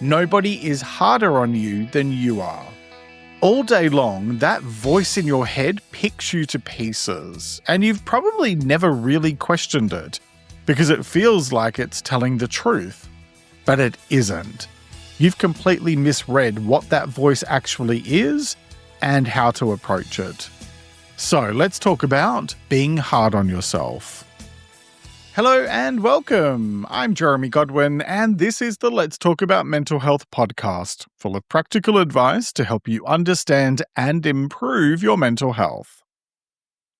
Nobody is harder on you than you are. All day long, that voice in your head picks you to pieces, and you've probably never really questioned it because it feels like it's telling the truth. But it isn't. You've completely misread what that voice actually is and how to approach it. So let's talk about being hard on yourself. Hello and welcome. I'm Jeremy Godwin, and this is the Let's Talk About Mental Health podcast, full of practical advice to help you understand and improve your mental health.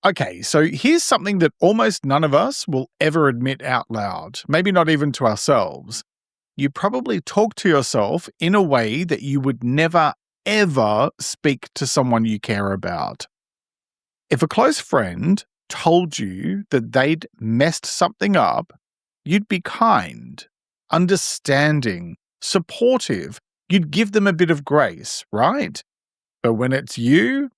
Okay, so here's something that almost none of us will ever admit out loud, maybe not even to ourselves. You probably talk to yourself in a way that you would never, ever speak to someone you care about. If a close friend told you that they'd messed something up, you'd be kind, understanding, supportive. You'd give them a bit of grace, right? But when it's you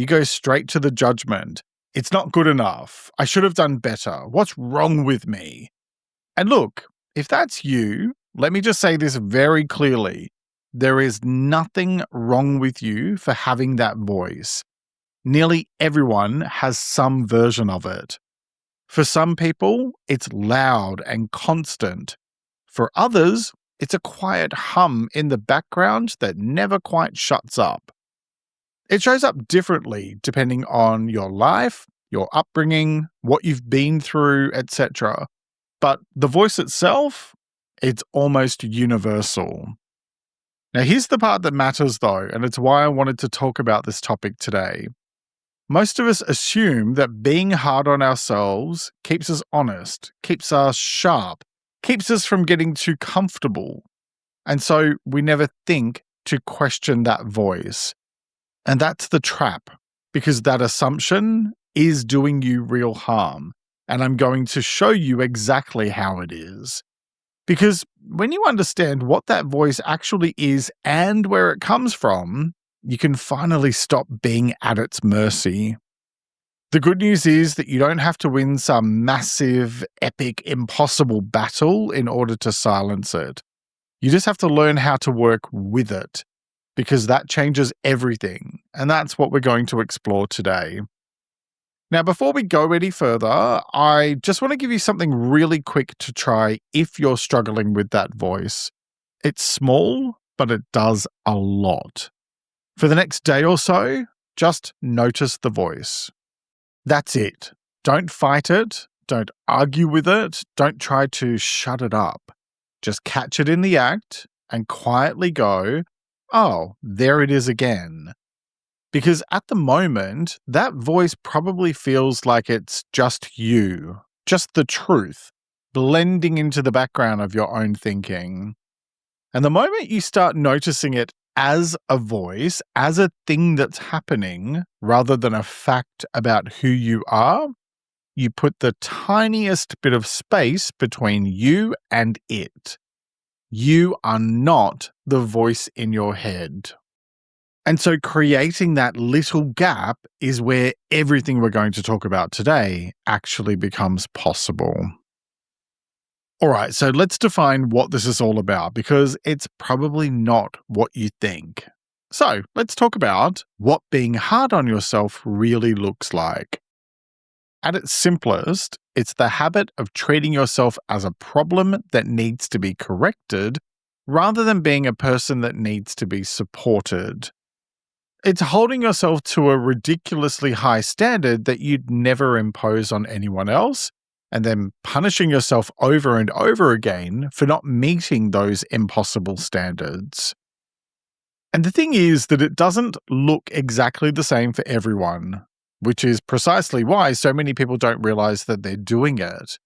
go straight to the judgment. It's not good enough. I should have done better. What's wrong with me? And look, if that's you, let me just say this very clearly. There is nothing wrong with you for having that voice. Nearly everyone has some version of it. For some people, it's loud and constant. For others, it's a quiet hum in the background that never quite shuts up. It shows up differently depending on your life, your upbringing, what you've been through, etc. But the voice itself, it's almost universal. Now here's the part that matters though, and it's why I wanted to talk about this topic today. Most of us assume that being hard on ourselves keeps us honest, keeps us sharp, keeps us from getting too comfortable. And so we never think to question that voice. And that's the trap, because that assumption is doing you real harm. And I'm going to show you exactly how it is. Because when you understand what that voice actually is and where it comes from, you can finally stop being at its mercy. The good news is that you don't have to win some massive, epic, impossible battle in order to silence it. You just have to learn how to work with it, because that changes everything, and that's what we're going to explore today. Now, before we go any further, I just want to give you something really quick to try if you're struggling with that voice. It's small, but it does a lot. For the next day or so, just notice the voice. That's it. Don't fight it. Don't argue with it. Don't try to shut it up. Just catch it in the act and quietly go, oh, there it is again. Because at the moment, that voice probably feels like it's just you, just the truth, blending into the background of your own thinking. And the moment you start noticing it as a voice, as a thing that's happening, rather than a fact about who you are, you put the tiniest bit of space between you and it. You are not the voice in your head. And so creating that little gap is where everything we're going to talk about today actually becomes possible. All right, so let's define what this is all about, because it's probably not what you think. So let's talk about what being hard on yourself really looks like. At its simplest, it's the habit of treating yourself as a problem that needs to be corrected rather than being a person that needs to be supported. It's holding yourself to a ridiculously high standard that you'd never impose on anyone else, and then punishing yourself over and over again for not meeting those impossible standards. And the thing is that it doesn't look exactly the same for everyone, which is precisely why so many people don't realize that they're doing it.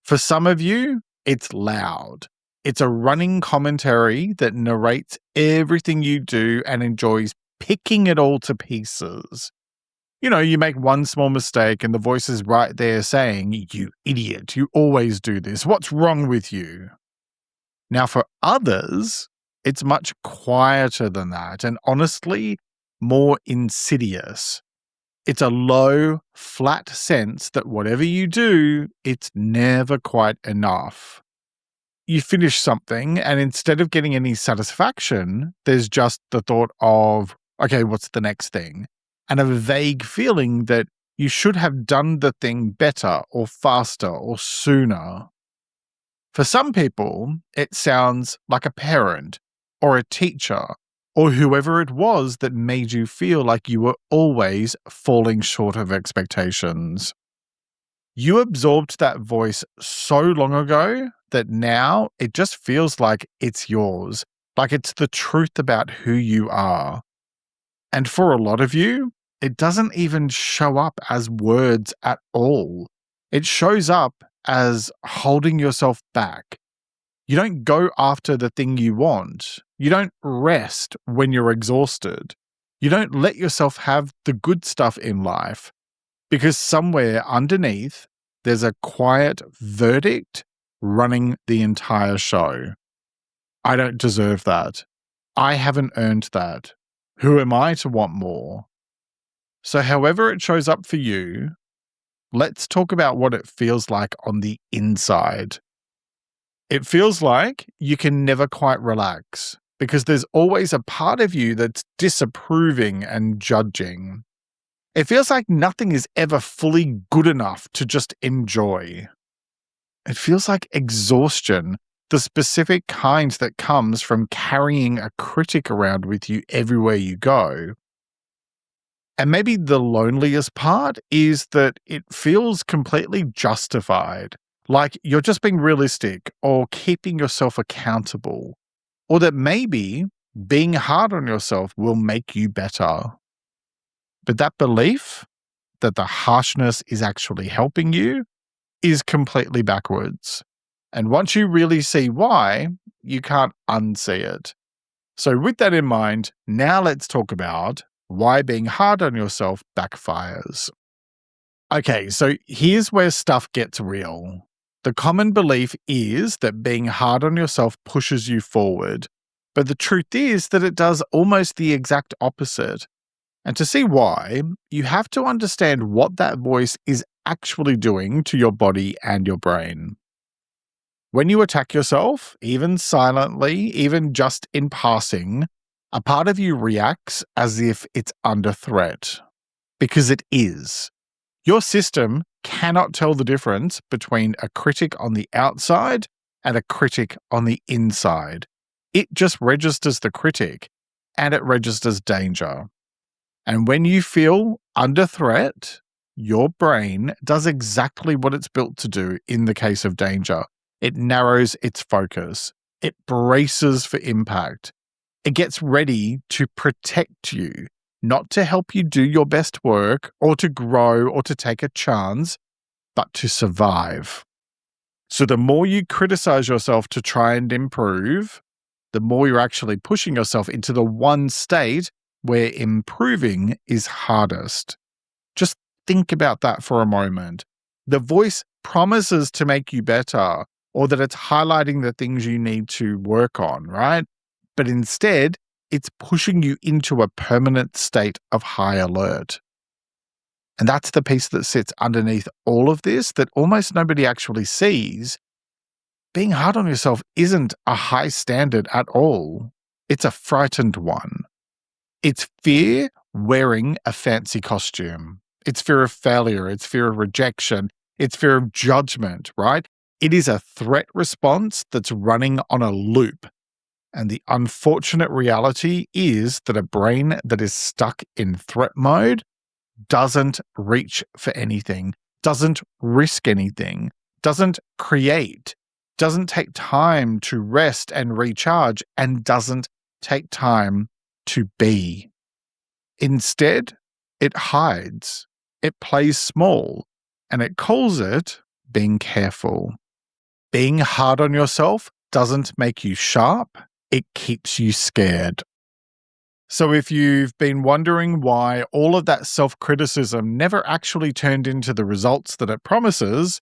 For some of you, it's loud. It's a running commentary that narrates everything you do and enjoys picking it all to pieces. You know, you make one small mistake and the voice is right there saying, "You idiot, you always do this. What's wrong with you?" Now, for others, it's much quieter than that and honestly, more insidious. It's a low, flat sense that whatever you do, it's never quite enough. you finish something and instead of getting any satisfaction, there's just the thought of, okay, what's the next thing? And a vague feeling that you should have done the thing better or faster or sooner. For some people, it sounds like a parent or a teacher or whoever it was that made you feel like you were always falling short of expectations. You absorbed that voice so long ago that now it just feels like it's yours, like it's the truth about who you are. And for a lot of you, it doesn't even show up as words at all. It shows up as holding yourself back. You don't go after the thing you want. You don't rest when you're exhausted. You don't let yourself have the good stuff in life. Because somewhere underneath, there's a quiet verdict running the entire show. I don't deserve that. I haven't earned that. Who am I to want more? So however it shows up for you, let's talk about what it feels like on the inside. It feels like you can never quite relax because there's always a part of you that's disapproving and judging. It feels like nothing is ever fully good enough to just enjoy. It feels like exhaustion, the specific kind that comes from carrying a critic around with you everywhere you go. And maybe the loneliest part is that it feels completely justified, like you're just being realistic or keeping yourself accountable, or that maybe being hard on yourself will make you better. But that belief that the harshness is actually helping you is completely backwards. And once you really see why, you can't unsee it. So with that in mind, now let's talk about why being hard on yourself backfires. Okay, so here's where stuff gets real. The common belief is that being hard on yourself pushes you forward, but the truth is that it does almost the exact opposite. And to see why, you have to understand what that voice is actually doing to your body and your brain. When you attack yourself, even silently, even just in passing, a part of you reacts as if it's under threat. Because it is. Your system cannot tell the difference between a critic on the outside and a critic on the inside. It just registers the critic, and it registers danger. And when you feel under threat, your brain does exactly what it's built to do in the case of danger. It narrows its focus. It braces for impact. It gets ready to protect you, not to help you do your best work or to grow or to take a chance, but to survive. So the more you criticize yourself to try and improve, the more you're actually pushing yourself into the one state where improving is hardest. Just think about that for a moment. The voice promises to make you better or that it's highlighting the things you need to work on, right? But instead, it's pushing you into a permanent state of high alert. And that's the piece that sits underneath all of this that almost nobody actually sees. Being hard on yourself isn't a high standard at all. It's a frightened one. It's fear wearing a fancy costume. It's fear of failure. It's fear of rejection. It's fear of judgment, right? It is a threat response that's running on a loop. And the unfortunate reality is that a brain that is stuck in threat mode doesn't reach for anything, doesn't risk anything, doesn't create, doesn't take time to rest and recharge, and doesn't take time to be. Instead, it hides, it plays small, and it calls it being careful. Being hard on yourself doesn't make you sharp, it keeps you scared. So if you've been wondering why all of that self-criticism never actually turned into the results that it promises,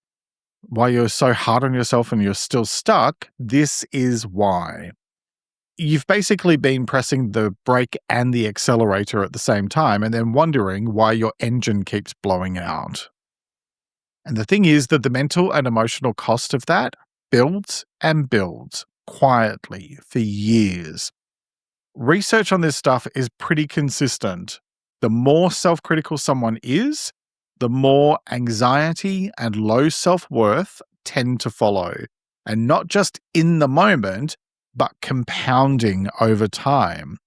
why you're so hard on yourself and you're still stuck, this is why. You've basically been pressing the brake and the accelerator at the same time and then wondering why your engine keeps blowing out. And the thing is that the mental and emotional cost of that builds and builds quietly for years. Research on this stuff is pretty consistent. The more self-critical someone is, the more anxiety and low self-worth tend to follow. And not just in the moment, but compounding over time.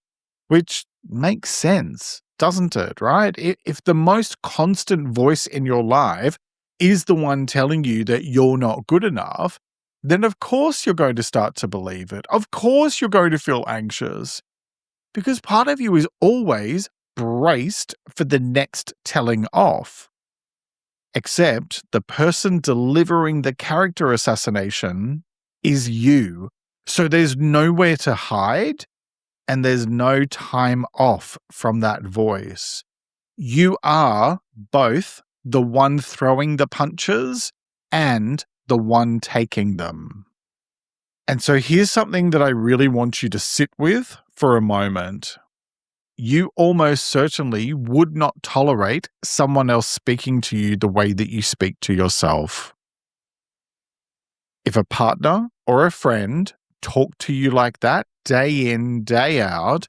Which makes sense, doesn't it, right? If the most constant voice in your life is the one telling you that you're not good enough, then of course you're going to start to believe it. Of course you're going to feel anxious. Because part of you is always braced for the next telling off. Except the person delivering the character assassination is you. So there's nowhere to hide and there's no time off from that voice. You are both the one throwing the punches and the one taking them. And so here's something that I really want you to sit with for a moment. You almost certainly would not tolerate someone else speaking to you the way that you speak to yourself. If a partner or a friend talked to you like that day in, day out,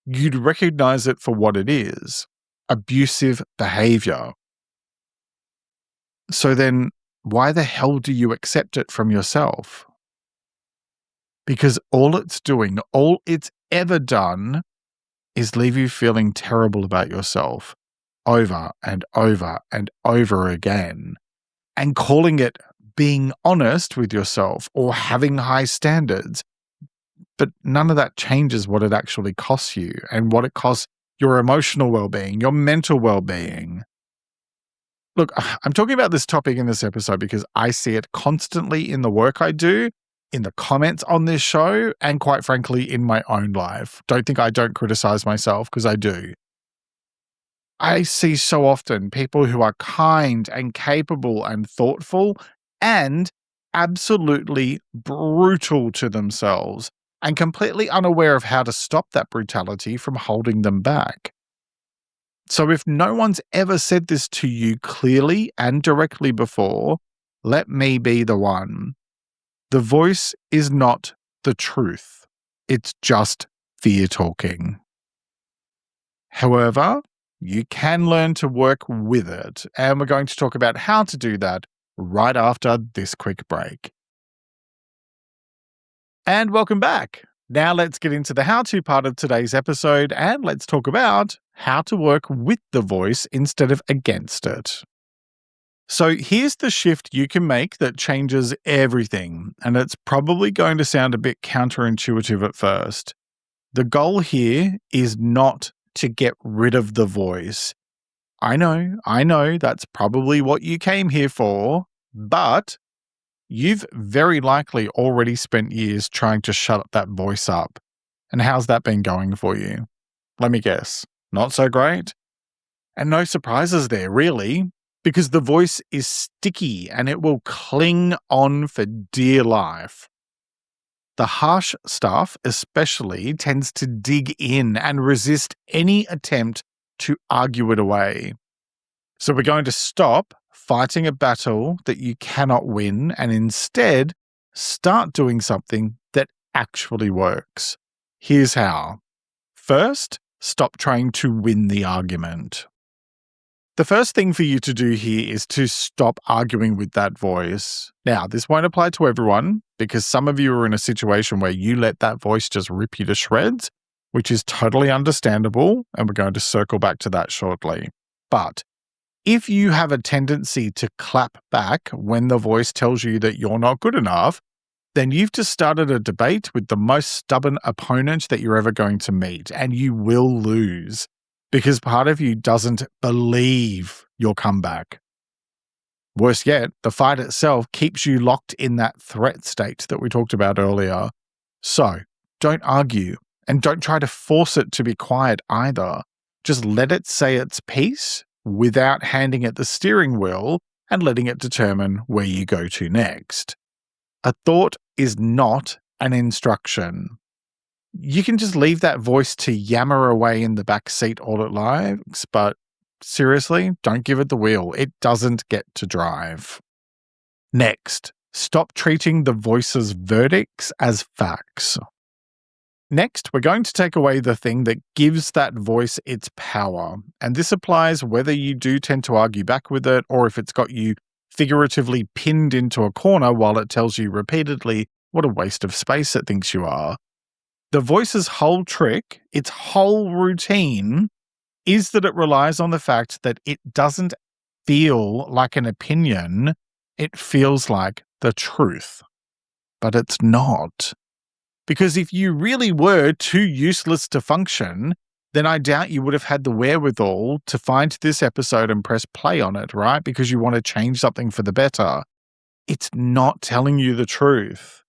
you'd recognize it for what it is: abusive behavior. So then, why the hell do you accept it from yourself? Because all it's doing, all it's ever done, is leave you feeling terrible about yourself over and over and over again, and calling it being honest with yourself or having high standards. But none of that changes what it actually costs you and what it costs your emotional well-being, your mental well-being. Look, I'm talking about this topic in this episode because I see it constantly in the work I do, in the comments on this show, and quite frankly, in my own life. Don't think I don't criticize myself, because I do. I see so often people who are kind and capable and thoughtful and absolutely brutal to themselves and completely unaware of how to stop that brutality from holding them back. So if no one's ever said this to you clearly and directly before, let me be the one. The voice is not the truth. It's just fear talking. However, you can learn to work with it, and we're going to talk about how to do that right after this quick break. And welcome back. Now let's get into the how-to part of today's episode, and let's talk about how to work with the voice instead of against it. So here's the shift you can make that changes everything, and it's probably going to sound a bit counterintuitive at first. The goal here is not to get rid of the voice. I know, that's probably what you came here for, but you've very likely already spent years trying to shut that voice up. And how's that been going for you? Let me guess. Not so great? And no surprises there, really, because the voice is sticky and it will cling on for dear life. The harsh stuff especially tends to dig in and resist any attempt to argue it away. So we're going to stop fighting a battle that you cannot win and instead start doing something that actually works. Here's how. First, stop trying to win the argument. The first thing for you to do here is to stop arguing with that voice. Now, this won't apply to everyone because some of you are in a situation where you let that voice just rip you to shreds, which is totally understandable, and we're going to circle back to that shortly. But if you have a tendency to clap back when the voice tells you that you're not good enough, then you've just started a debate with the most stubborn opponent that you're ever going to meet, and you will lose. Because part of you doesn't believe your comeback. Worse yet, the fight itself keeps you locked in that threat state that we talked about earlier. So, don't argue, and don't try to force it to be quiet either. Just let it say its piece without handing it the steering wheel and letting it determine where you go to next. A thought is not an instruction. You can just leave that voice to yammer away in the back seat all it likes, but seriously, don't give it the wheel. It doesn't get to drive. Next, Stop treating the voice's verdicts as facts. Next, we're going to take away the thing that gives that voice its power. And this applies whether you do tend to argue back with it or if it's got you figuratively pinned into a corner while it tells you repeatedly what a waste of space it thinks you are. The voice's whole trick, its whole routine, is that it relies on the fact that it doesn't feel like an opinion, it feels like the truth. But it's not. Because if you really were too useless to function, then I doubt you would have had the wherewithal to find this episode and press play on it, right? Because you want to change something for the better. It's not telling you the truth.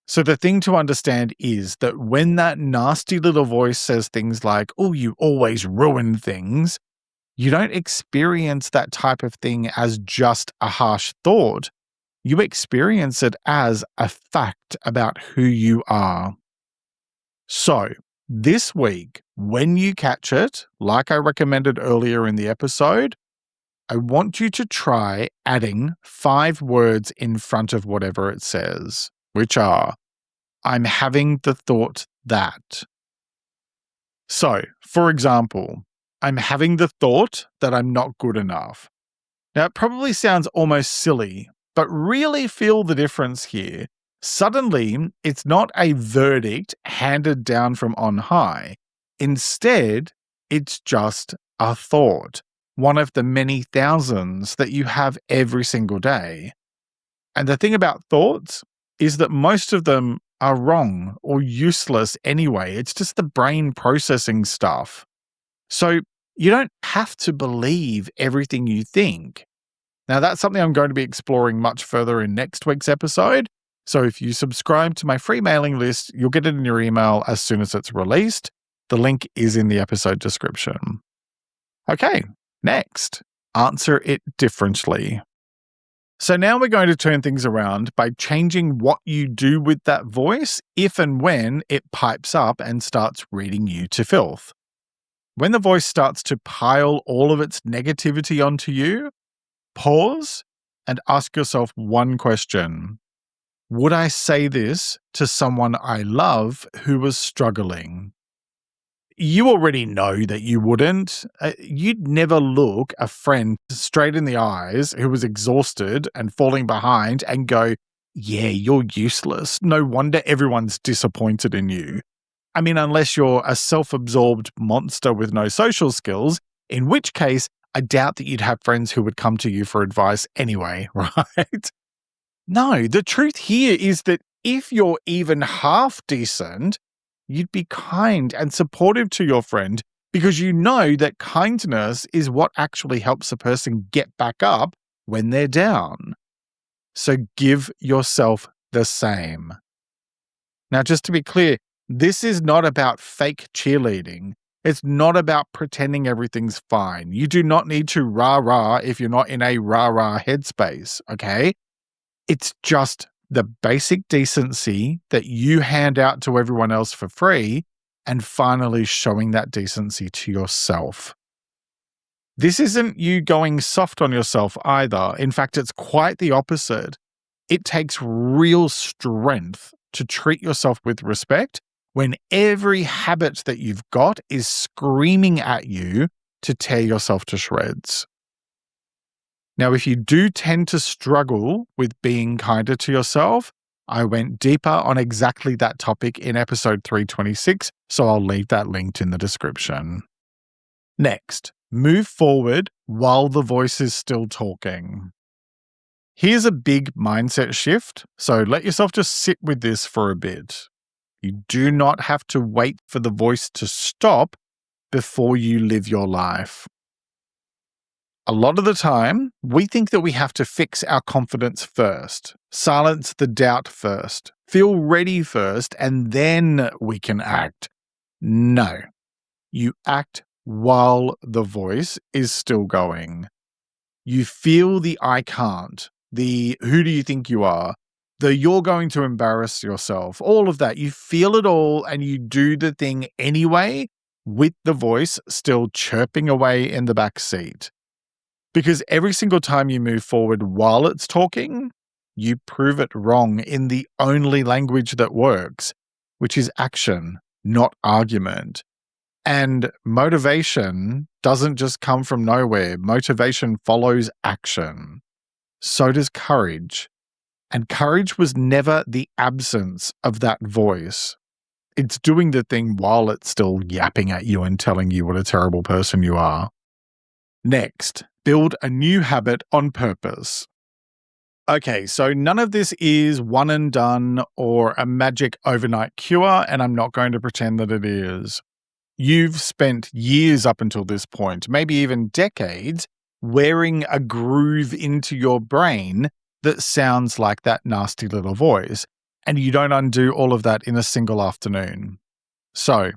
So the thing to understand is that when that nasty little voice says things like, "Oh, you always ruin things," you don't experience that type of thing as just a harsh thought. You experience it as a fact about who you are. So, this week, when you catch it, like I recommended earlier in the episode, I want you to try adding 5 words in front of whatever it says, which are, "I'm having the thought that." So, for example, "I'm having the thought that I'm not good enough." Now, it probably sounds almost silly, but really feel the difference here. Suddenly, it's not a verdict handed down from on high. Instead, it's just a thought, one of the many thousands that you have every single day. And the thing about thoughts is that most of them are wrong or useless anyway. It's just the brain processing stuff. So you don't have to believe everything you think. Now, that's something I'm going to be exploring much further in next week's episode. So if you subscribe to my free mailing list, you'll get it in your email as soon as it's released. The link is in the episode description. Okay, next, answer it differently. So now we're going to turn things around by changing what you do with that voice if and when it pipes up and starts reading you to filth. When the voice starts to pile all of its negativity onto you, pause and ask yourself one question. Would I say this to someone I love who was struggling? You already know that you wouldn't. You'd never look a friend straight in the eyes who was exhausted and falling behind and go, "Yeah, you're useless. No wonder everyone's disappointed in you." I mean, unless you're a self-absorbed monster with no social skills, in which case I doubt that you'd have friends who would come to you for advice anyway, right? No, the truth here is that if you're even half decent, you'd be kind and supportive to your friend because you know that kindness is what actually helps a person get back up when they're down. So give yourself the same. Now, just to be clear, this is not about fake cheerleading. It's not about pretending everything's fine. You do not need to rah-rah if you're not in a rah-rah headspace, okay? It's just the basic decency that you hand out to everyone else for free and finally showing that decency to yourself. This isn't you going soft on yourself either. In fact, it's quite the opposite. It takes real strength to treat yourself with respect when every habit that you've got is screaming at you to tear yourself to shreds. Now, if you do tend to struggle with being kinder to yourself, I went deeper on exactly that topic in episode 326, so I'll leave that linked in the description. Next, move forward while the voice is still talking. Here's a big mindset shift, so let yourself just sit with this for a bit. You do not have to wait for the voice to stop before you live your life. A lot of the time, we think that we have to fix our confidence first, silence the doubt first, feel ready first, and then we can act. No. You act while the voice is still going. You feel the "I can't," the "who do you think you are," the "you're going to embarrass yourself," all of that. You feel it all and you do the thing anyway with the voice still chirping away in the back seat. Because every single time you move forward while it's talking, you prove it wrong in the only language that works, which is action, not argument. And motivation doesn't just come from nowhere. Motivation follows action. So does courage. And courage was never the absence of that voice. It's doing the thing while it's still yapping at you and telling you what a terrible person you are. Next, build a new habit on purpose. Okay, so none of this is one and done or a magic overnight cure, and I'm not going to pretend that it is. You've spent years up until this point, maybe even decades, wearing a groove into your brain that sounds like that nasty little voice, and you don't undo all of that in a single afternoon. So,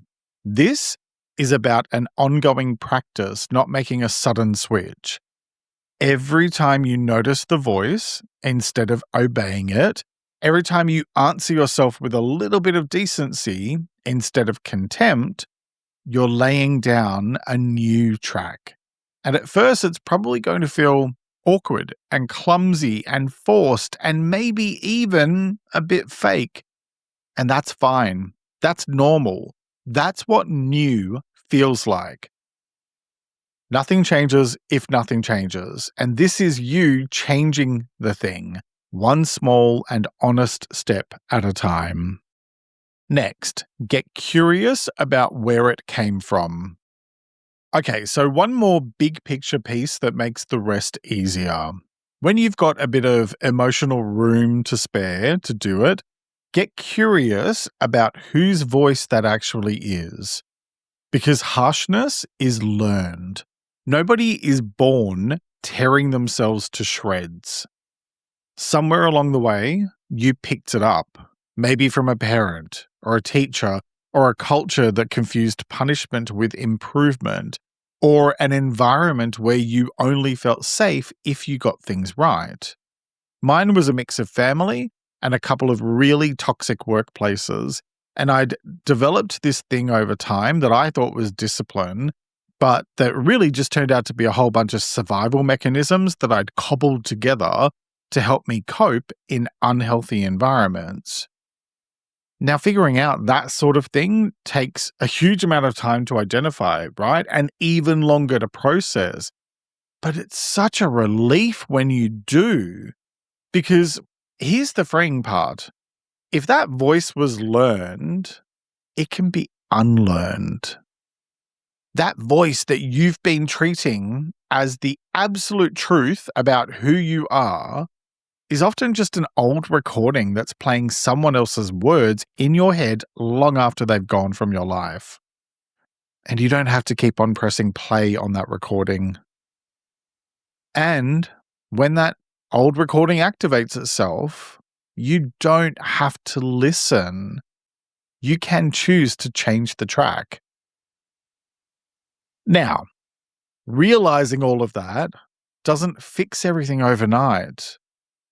this is about an ongoing practice, not making a sudden switch. Every time you notice the voice, instead of obeying it, every time you answer yourself with a little bit of decency instead of contempt, you're laying down a new track. And at first, it's probably going to feel awkward and clumsy and forced and maybe even a bit fake. And that's fine. That's normal. That's what new feels like. Nothing changes if nothing changes. And this is you changing the thing, one small and honest step at a time. Next, get curious about where it came from. Okay, so one more big picture piece that makes the rest easier. When you've got a bit of emotional room to spare to do it, get curious about whose voice that actually is. Because harshness is learned. Nobody is born tearing themselves to shreds. Somewhere along the way, you picked it up, maybe from a parent or a teacher or a culture that confused punishment with improvement, or an environment where you only felt safe if you got things right. Mine was a mix of family and a couple of really toxic workplaces, and I'd developed this thing over time that I thought was discipline, but that really just turned out to be a whole bunch of survival mechanisms that I'd cobbled together to help me cope in unhealthy environments. Now, figuring out that sort of thing takes a huge amount of time to identify, right? And even longer to process. But it's such a relief when you do, because here's the freeing part. If that voice was learned, it can be unlearned. That voice that you've been treating as the absolute truth about who you are is often just an old recording that's playing someone else's words in your head long after they've gone from your life. And you don't have to keep on pressing play on that recording. And when that old recording activates itself, you don't have to listen. You can choose to change the track. Now, realizing all of that doesn't fix everything overnight,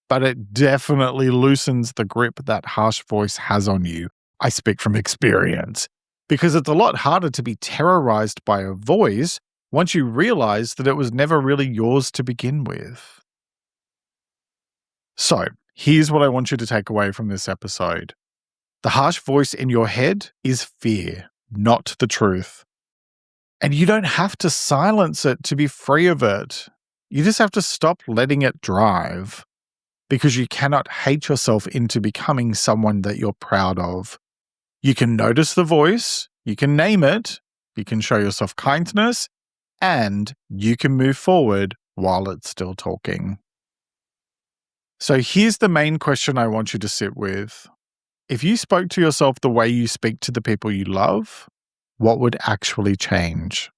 but it definitely loosens the grip that harsh voice has on you. I speak from experience, because it's a lot harder to be terrorized by a voice once you realize that it was never really yours to begin with. So, here's what I want you to take away from this episode. The harsh voice in your head is fear, not the truth. And you don't have to silence it to be free of it. You just have to stop letting it drive. Because you cannot hate yourself into becoming someone that you're proud of. You can notice the voice, you can name it, you can show yourself kindness, and you can move forward while it's still talking. So here's the main question I want you to sit with. If you spoke to yourself the way you speak to the people you love, what would actually change?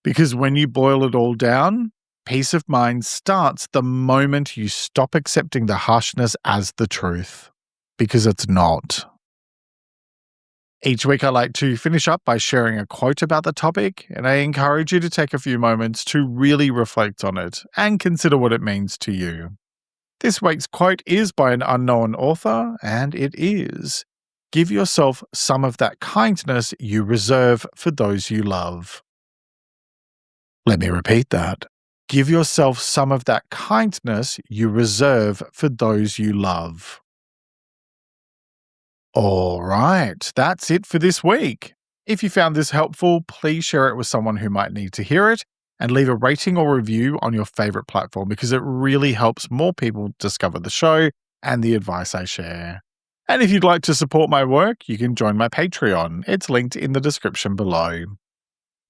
Because when you boil it all down, peace of mind starts the moment you stop accepting the harshness as the truth, because it's not. Each week I like to finish up by sharing a quote about the topic, and I encourage you to take a few moments to really reflect on it and consider what it means to you. This week's quote is by an unknown author, and it is, "Give yourself some of that kindness you reserve for those you love." Let me repeat that. Give yourself some of that kindness you reserve for those you love. All right, that's it for this week. If you found this helpful, please share it with someone who might need to hear it and leave a rating or review on your favorite platform because it really helps more people discover the show and the advice I share. And if you'd like to support my work, you can join my Patreon. It's linked in the description below.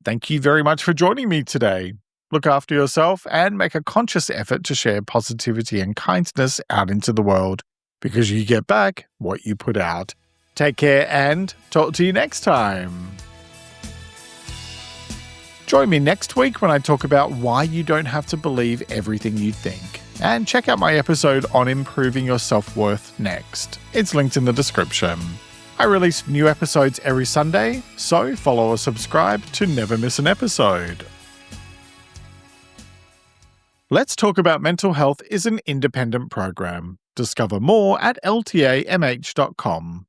Thank you very much for joining me today. Look after yourself and make a conscious effort to share positivity and kindness out into the world because you get back what you put out. Take care and talk to you next time. Join me next week when I talk about why you don't have to believe everything you think. And check out my episode on improving your self-worth next. It's linked in the description. I release new episodes every Sunday, so follow or subscribe to never miss an episode. Let's Talk About Mental Health is an independent program. Discover more at ltamh.com.